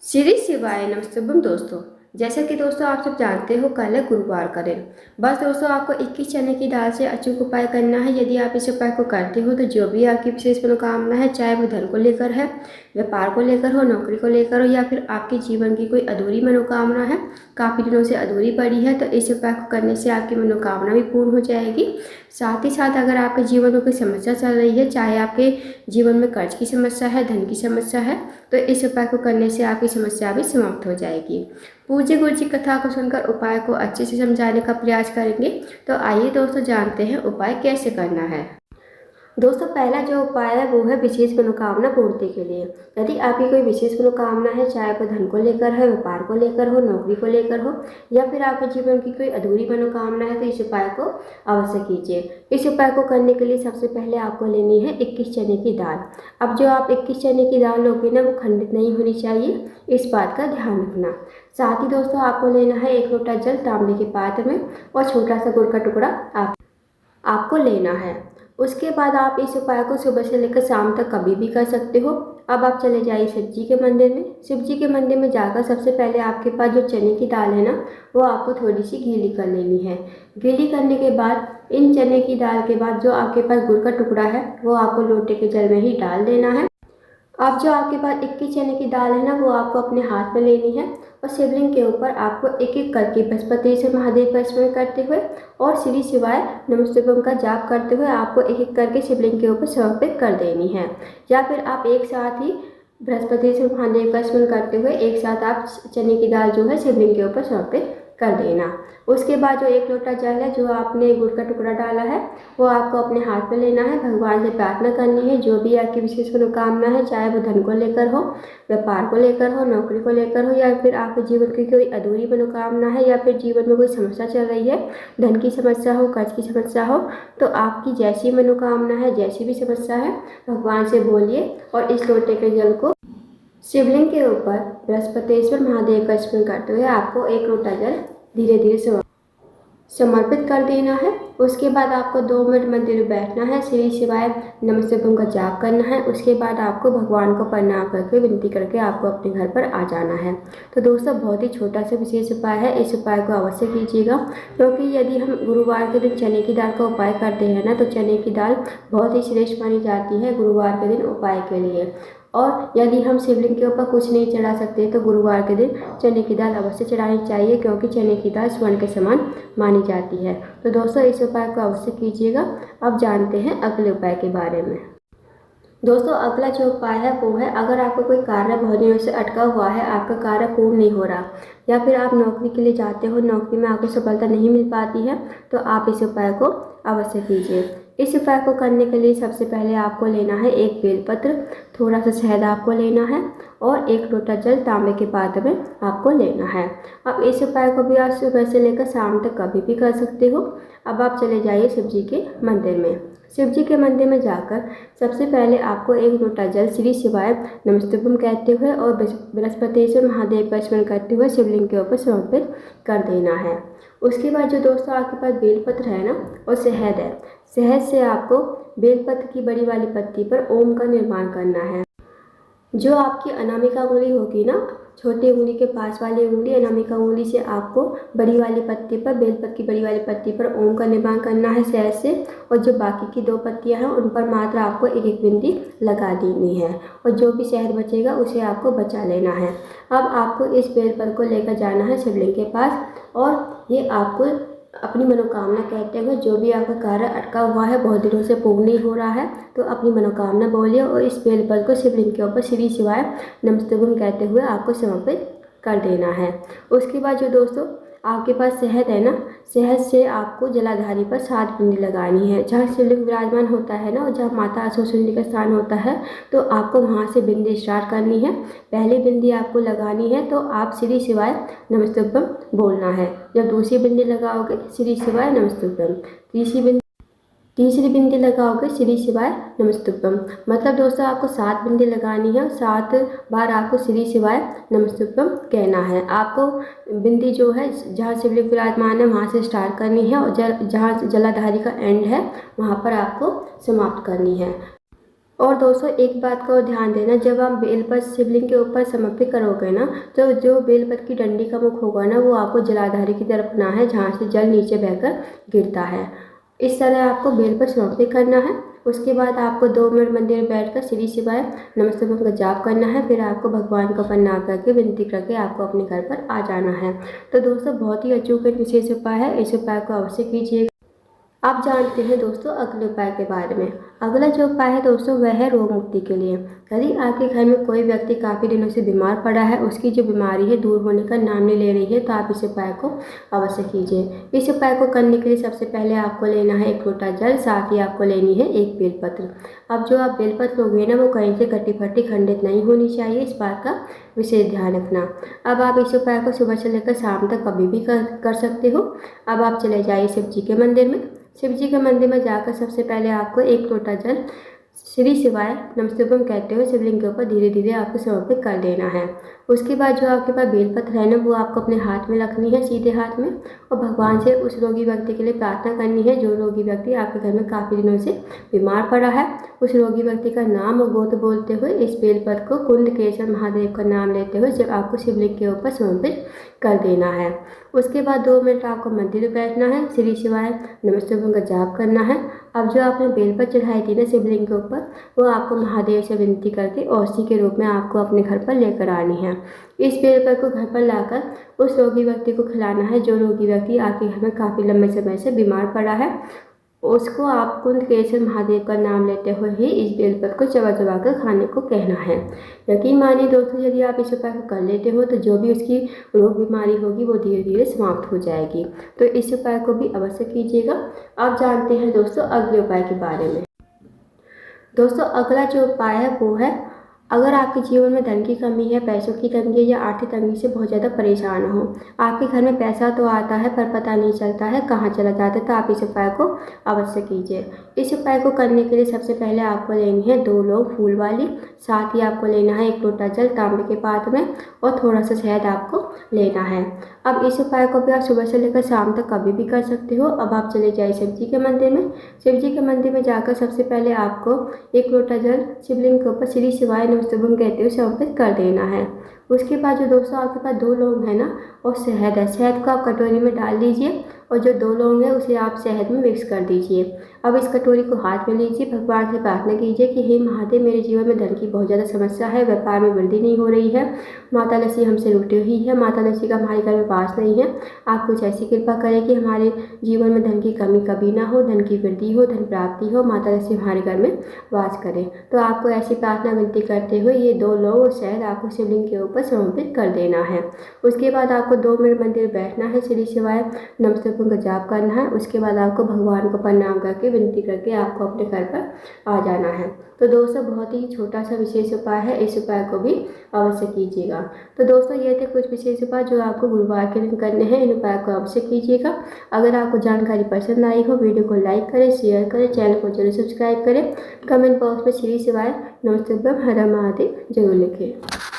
श्री शिवाय नमस्तुभ्यम दोस्तों। जैसा कि दोस्तों आप सब जानते हो कल है गुरुवार का दिन। बस दोस्तों आपको 21 चने की दाल से अचूक उपाय करना है। यदि आप इस उपाय को करते हो तो जो भी आपकी विशेष मनोकामना है, चाहे वो धन को लेकर है, व्यापार को लेकर हो, नौकरी को लेकर हो, या फिर आपके जीवन की कोई अधूरी मनोकामना है, काफ़ी दिनों से अधूरी पड़ी है, तो इस उपाय को करने से आपकी मनोकामना भी पूर्ण हो जाएगी। साथ ही साथ अगर आपके जीवन में कोई समस्या चल रही है, चाहे आपके जीवन में कर्ज की समस्या है, धन की समस्या है, तो इस उपाय को करने से आपकी समस्या भी समाप्त हो जाएगी। पूज्य गुरु जी कथा को सुनकर उपाय को अच्छे से समझाने का प्रयास करेंगे। तो आइए दोस्तों जानते हैं उपाय कैसे करना है। दोस्तों पहला जो उपाय है वो है विशेष मनोकामना पूर्ति के लिए। यदि आपकी कोई विशेष मनोकामना है, चाहे वो धन को लेकर है, व्यापार को लेकर हो, नौकरी को लेकर हो, या फिर आपके जीवन की कोई अधूरी मनोकामना है, तो इस उपाय को अवश्य कीजिए। इस उपाय को करने के लिए सबसे पहले आपको लेनी है 21 चने की दाल। अब जो आप 21 चने की दाल लोगे ना, वो खंडित नहीं होनी चाहिए, इस बात का ध्यान रखना। साथ ही दोस्तों आपको लेना है 1 लोटा जल तांबे के पात्र में, और छोटा सा गुड़ का टुकड़ा आपको लेना है। उसके बाद आप इस उपाय को सुबह से लेकर शाम तक कभी भी कर सकते हो। अब आप चले जाइए शिव जी के मंदिर में। शिव जी के मंदिर में जाकर सबसे पहले आपके पास जो चने की दाल है ना, वो आपको थोड़ी सी गीली कर लेनी है। गीली करने के बाद इन चने की दाल के बाद जो आपके पास गुड़ का टुकड़ा है, वो आपको लोटे के जल में ही डाल देना है। अब जो आपके पास 21 चने की दाल है ना, वो आपको अपने हाथ में लेनी है, और शिवलिंग के ऊपर आपको एक एक करके बृहस्पति महादेव का स्मरण करते हुए और श्री शिवाय नमस्तुभ्यम का जाप करते हुए आपको एक एक करके शिवलिंग के ऊपर समर्पित कर देनी है। या फिर आप एक साथ ही बृहस्पति महादेव का स्मरण करते हुए एक साथ आप चने की दाल जो है शिवलिंग के ऊपर समर्पित कर देना। उसके बाद जो 1 लोटा जल है, जो आपने गुड़ का टुकड़ा डाला है, वो आपको अपने हाथ में लेना है। भगवान से प्रार्थना करनी है, जो भी आपकी विशेष मनोकामना है, चाहे वो धन को लेकर हो, व्यापार को लेकर हो, नौकरी को लेकर हो, या फिर आपके जीवन की कोई अधूरी मनोकामना है, या फिर जीवन में कोई समस्या चल रही है, धन की समस्या हो, कर्ज की समस्या हो, तो आपकी जैसी मनोकामना है, जैसी भी समस्या है, भगवान से बोलिए। और इस लोटे के जल को शिवलिंग के ऊपर बृहस्पतिश्वर महादेव का स्मरण करते हुए आपको 1 लोटा जल धीरे धीरे समर्पित कर देना है। उसके बाद आपको 2 मिनट मंदिर में बैठना है, श्री शिवाय नमस्तुभ्यम का जाप करना है। उसके बाद आपको भगवान को प्रणाम करके विनती करके आपको अपने घर पर आ जाना है। तो दोस्तों बहुत ही छोटा सा विशेष उपाय है, इस उपाय को अवश्य कीजिएगा, क्योंकि यदि हम गुरुवार के दिन चने की दाल का उपाय करते हैं ना, तो चने की दाल बहुत ही श्रेष्ठ मानी जाती है गुरुवार के दिन उपाय के लिए। और यदि हम शिवलिंग के ऊपर कुछ नहीं चढ़ा सकते, तो गुरुवार के दिन चने की दाल अवश्य चढ़ानी चाहिए, क्योंकि चने की दाल स्वर्ण के समान मानी जाती है। तो दोस्तों इस उपाय को अवश्य कीजिएगा। अब जानते हैं अगले उपाय के बारे में। दोस्तों अगला जो उपाय है वो है, अगर आपको कोई कार्य बहुत दिनों से अटका हुआ है, आपका कार्य पूर्ण नहीं हो रहा, या फिर आप नौकरी के लिए जाते हो, नौकरी में आपको सफलता नहीं मिल पाती है, तो आप इस उपाय को अवश्य कीजिए। इस उपाय को करने के लिए सबसे पहले आपको लेना है 1 बेलपत्र, थोड़ा सा शहद आपको लेना है, और 1 लोटा जल तांबे के पात्र में आपको लेना है। अब इस उपाय को भी आप सुबह से लेकर शाम तक कभी भी कर सकते हो। अब आप चले जाइए शिव जी के मंदिर में। शिव जी के मंदिर में जाकर सबसे पहले आपको 1 लोटा जल श्री शिवाय नमस्तुभ्यम कहते हुए और बृहस्पतिश्वर महादेव का स्मरण करते हुए शिवलिंग के ऊपर समर्पित कर देना है। उसके बाद जो दोस्तों आपके पास बेलपत्र है ना, और शहद है, शहद से आपको बेलपत्र की बड़ी वाली पत्ती पर ओम का निर्माण करना है। जो आपकी अनामिका उंगली होगी ना, छोटी उंगली के पास वाली उंगली, अनामिका उंगली से आपको बड़ी वाली पत्ती पर, बेलपत्र की बड़ी वाली पत्ती पर ओम का निर्माण करना है शहद से, और जो बाकी की 2 पत्तियां हैं उन पर मात्र आपको एक एक बिंदी लगा देनी है, और जो भी शहद बचेगा उसे आपको बचा लेना है। अब आपको इस बेलपत्र को लेकर जाना है शिवलिंग के पास, और ये आपको अपनी मनोकामना कहते हुए, जो भी आपका कार्य अटका हुआ है, बहुत दिनों से पूर्ण नहीं हो रहा है, तो अपनी मनोकामना बोलिए, और इस बेलपत्र को शिवलिंग के ऊपर श्री शिवाय नमस्तुभ्यम कहते हुए आपको समर्पित कर देना है। उसके बाद जो दोस्तों आपके पास शहद है ना, शहद से आपको जलाधारी पर 7 बिंदी लगानी है। जहाँ शिवलिंग विराजमान होता है ना, और जहाँ माता आशुसुंडी का स्थान होता है, तो आपको वहाँ से बिंदी स्टार्ट करनी है। पहली बिंदी आपको लगानी है तो आप श्री शिवाय नमस्तुभ्यम बोलना है। जब दूसरी बिंदी लगाओगे श्री शिवाय नमस्तुभ्यम, तीसरी बिंदी लगाओगे श्री शिवाय नमस्तुभ्यम। मतलब दोस्तों आपको 7 बिंदी लगानी है, 7 बार आपको श्री शिवाय नमस्तुभ्यम कहना है। आपको बिंदी जो है जहाँ शिवलिंग विराजमान है वहाँ से स्टार्ट करनी है, और जहाँ जलाधारी का एंड है वहाँ पर आपको समाप्त करनी है। और दोस्तों एक बात का और ध्यान देना, जब आप बेलपत्र शिवलिंग के ऊपर समर्पित करोगे ना, तो जो बेलपत्र की डंडी का मुख होगा ना, वो आपको जलाधारी की तरफ होना है, जहाँ से जल नीचे बहकर गिरता है। इस तरह आपको बेलपत्र समर्पित करना है। उसके बाद आपको 2 मिनट मंदिर में बैठकर श्री शिवाय नमस्ते ओम का जाप करना है। फिर आपको भगवान को प्रणाम करके विनती करके आपको अपने घर पर आ जाना है। तो दोस्तों बहुत ही अचूक विशेष उपाय है, इस उपाय को अवश्य कीजिए। आप जानते हैं दोस्तों अगले उपाय के बारे में। अगला जो उपाय है दोस्तों वह है रोग मुक्ति के लिए। यदि आपके घर में कोई व्यक्ति काफ़ी दिनों से बीमार पड़ा है, उसकी जो बीमारी है दूर होने का नाम नहीं ले रही है, तो आप इस उपाय को अवश्य कीजिए। इस उपाय को करने के लिए सबसे पहले आपको लेना है 1 लोटा जल, साथ ही आपको लेनी है 1 बेलपत्र। अब जो आप बेलपत्र लोगे ना, वो कहीं से कटी फटी खंडित नहीं होनी चाहिए, इस बात का विशेष ध्यान रखना। अब आप इस उपाय को सुबह से लेकर शाम तक कभी भी कर सकते हो। अब आप चले जाइए शिव जी के मंदिर में। शिव जी के मंदिर में जाकर सबसे पहले आपको 1 लोटा जल श्री शिवाय नमस्ते ओम कहते हुए शिवलिंग के ऊपर धीरे धीरे आपको समर्पित कर देना है। उसके बाद जो आपके पास बेलपत्र है ना, वो आपको अपने हाथ में रखनी है, सीधे हाथ में, और भगवान से उस रोगी व्यक्ति के लिए प्रार्थना करनी है जो रोगी व्यक्ति आपके घर में काफ़ी दिनों से बीमार पड़ा है। उस रोगी व्यक्ति का नाम और गोत्र बोलते हुए इस बेलपत्र को कुंडकेश्वर महादेव का नाम लेते हुए जब आपको शिवलिंग के ऊपर समर्पित कर देना है। उसके बाद 2 मिनट आपको मंदिर में बैठना है, श्री शिवाय नमस्ते ओम का जाप करना है। अब जो आपने बेलपत्र चढ़ाई थी ना शिवलिंग के ऊपर, वो आपको महादेव से विनती करके औषधि के रूप में आपको अपने घर पर लेकर आनी है। इस बेलपत्र को घर पर लाकर उस रोगी व्यक्ति को खिलाना है जो रोगी व्यक्ति आपके घर में काफ़ी लंबे समय से बीमार पड़ा है। उसको आप कुंडकेश्वर महादेव का नाम लेते हुए ही इस बेलपत्र को चबा चबा कर खाने को कहना है। यकीन मानिए दोस्तों, यदि आप इस उपाय को कर लेते हो तो जो भी उसकी रोग बीमारी होगी वो धीरे धीरे समाप्त हो जाएगी। तो इस उपाय को भी अवश्य कीजिएगा। आप जानते हैं दोस्तों अगले उपाय के बारे में। दोस्तों अगला जो उपाय है वो है, अगर आपके जीवन में धन की कमी है, पैसों की तंगी या आर्थिक तंगी से बहुत ज़्यादा परेशान हो, आपके घर में पैसा तो आता है पर पता नहीं चलता है कहाँ चला जाता है, तो आप इस उपाय को अवश्य कीजिए। इस उपाय को करने के लिए सबसे पहले आपको लेनी है 2 लौंग फूल वाली, साथ ही आपको लेना है 1 लोटा जल तांबे के पात्र में, और थोड़ा सा शहद आपको लेना है। अब इस उपाय को भी आप सुबह से लेकर शाम तक कभी भी कर सकते हो। अब आप चले जाइए शिव जी के मंदिर में। शिव जी के मंदिर में जाकर सबसे पहले आपको 1 लोटा जल शिवलिंग के ऊपर श्री शिवाय नमस्ते ओम कहते हुए समर्पित कर देना है। उसके बाद जो दोस्तों आपके पास 2 लौंग है ना और शहद है, शहद को आप कटोरी में डाल दीजिए, और जो 2 लौंग है उसे आप शहद में मिक्स कर दीजिए। अब इस कटोरी को हाथ में लीजिए, भगवान से प्रार्थना कीजिए कि हे महादेव, मेरे जीवन में धन की बहुत ज़्यादा समस्या है, व्यापार में वृद्धि नहीं हो रही है, माता लक्ष्मी हमसे रूठी हुई है, माता लक्ष्मी का हमारे घर में वास नहीं है। आप कुछ ऐसी कृपा करें कि हमारे जीवन में धन की कमी कभी ना हो, धन की वृद्धि हो, धन प्राप्ति हो, माता लक्ष्मी हमारे घर में वास करें। तो आपको ऐसी प्रार्थना विनती करते हुए ये 2 लौंग और शहद आपको शिवलिंग के ऊपर समर्पित कर देना है। उसके बाद आपको 2 मिनट मंदिर बैठना है, श्री शिवाय नमस्ते ओम का जाप करना है। उसके बाद आपको भगवान को प्रणाम करके विनती करके आपको अपने घर पर आ जाना है। तो दोस्तों बहुत ही छोटा सा विशेष उपाय है, इस उपाय को भी अवश्य कीजिएगा। तो दोस्तों ये थे कुछ विशेष उपाय जो आपको गुरुवार के दिन करने हैं, इन उपाय को अवश्य कीजिएगा। अगर आपको जानकारी पसंद आई हो, वीडियो को लाइक करें, शेयर करें, चैनल को जरूर सब्सक्राइब करें, कमेंट बॉक्स में श्री शिवाय नमस्ते ओम हर हर महादेव जरूर लिखें।